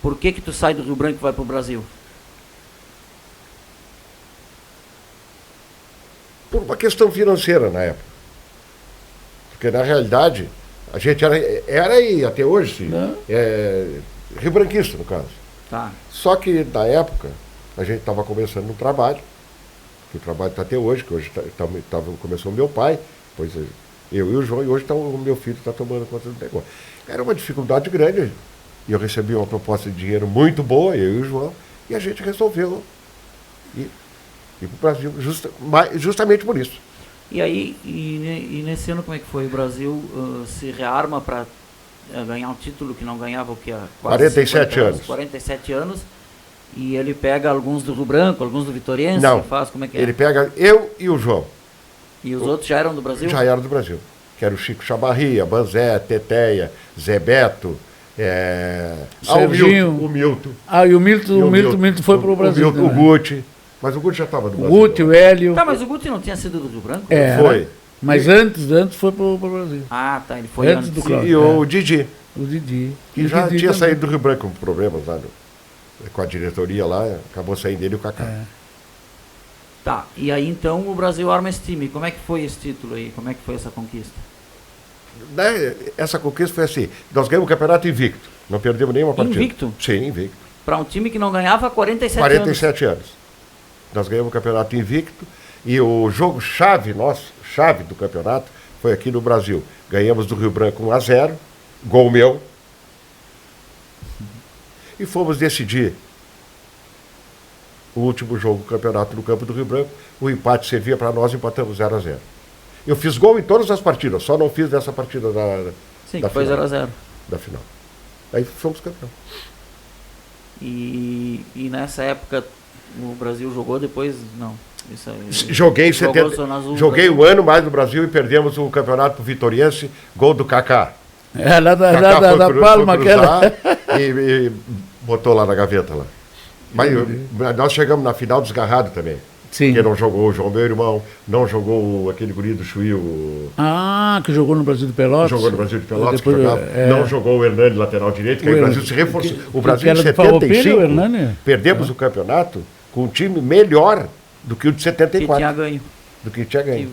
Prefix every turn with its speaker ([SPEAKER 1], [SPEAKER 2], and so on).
[SPEAKER 1] Por que tu sai do Rio Branco e vai para o Brasil?
[SPEAKER 2] Por uma questão financeira na época. Porque na realidade, a gente era e até hoje, sim, rio-branquista no caso.
[SPEAKER 1] Tá.
[SPEAKER 2] Só que na época, a gente estava começando um trabalho, que o trabalho está até hoje, que hoje começou o meu pai, depois eu e o João, e hoje o meu filho está tomando conta do negócio. Era uma dificuldade grande, e eu recebi uma proposta de dinheiro muito boa, eu e o João, e a gente resolveu ir para o Brasil, justamente por isso.
[SPEAKER 1] E aí, e nesse ano como é que foi? O Brasil se rearma para ganhar um título que não ganhava o que há quase
[SPEAKER 2] 47 anos.
[SPEAKER 1] 47 anos. E ele pega alguns do Rio Branco, alguns do Vitoriense?
[SPEAKER 2] Não,
[SPEAKER 1] faz, como é que é?
[SPEAKER 2] Ele pega eu e o João.
[SPEAKER 1] E os outros já eram do Brasil?
[SPEAKER 2] Já eram do Brasil. Que era o Chico Chabarria, Banzé, Teteia, Zé Beto,
[SPEAKER 3] Serginho.
[SPEAKER 2] o Milton.
[SPEAKER 3] E o Milton foi para o Brasil.
[SPEAKER 2] O Guti. Mas o Guti já estava no Brasil.
[SPEAKER 3] O Guti, o Hélio.
[SPEAKER 1] Tá, mas o Guti não tinha sido do Rio Branco?
[SPEAKER 2] Foi.
[SPEAKER 3] Mas antes foi para o Brasil.
[SPEAKER 1] Ah, tá, ele foi
[SPEAKER 3] antes do Cláudio.
[SPEAKER 2] E o Didi.
[SPEAKER 3] O Didi.
[SPEAKER 2] Que já tinha saído do Rio Branco com problemas lá com a diretoria lá, acabou saindo ele e o Kaká.
[SPEAKER 1] Tá, e aí então o Brasil arma esse time. Como é que foi esse título aí? Como é que foi essa conquista?
[SPEAKER 2] Essa conquista foi assim, nós ganhamos o campeonato invicto, não perdemos nenhuma partida.
[SPEAKER 1] Invicto?
[SPEAKER 2] Sim, invicto.
[SPEAKER 1] Para um time que não ganhava há
[SPEAKER 2] 47 anos. Nós ganhamos o campeonato invicto e o jogo chave do campeonato, foi aqui no Brasil. Ganhamos do Rio Branco 1-0, gol meu. E fomos decidir o último jogo do campeonato no campo do Rio Branco. O empate servia para nós, empatamos 0-0. Eu fiz gol em todas as partidas, só não fiz nessa partida da
[SPEAKER 1] foi
[SPEAKER 2] final.
[SPEAKER 1] 0-0.
[SPEAKER 2] Da final. Aí fomos campeão.
[SPEAKER 1] E nessa época o Brasil jogou depois? Não.
[SPEAKER 2] Joguei um ano mais no Brasil e perdemos o campeonato pro Vitoriense, gol do Kaká.
[SPEAKER 3] Lá da Palma, aquela.
[SPEAKER 2] E botou lá na gaveta lá. Mas nós chegamos na final desgarrado também.
[SPEAKER 3] Sim.
[SPEAKER 2] Porque não jogou o João, meu irmão, não jogou aquele guri do Chuí,
[SPEAKER 3] que jogou no Brasil de Pelotas.
[SPEAKER 2] Jogou no Brasil de Pelotas, não jogou o Hernani, lateral direito, que aí o Brasil se reforçou. O Brasil de 75, perdemos o campeonato com um time melhor do que o de 74.
[SPEAKER 1] Que tinha ganho.
[SPEAKER 2] Do que tinha ganho.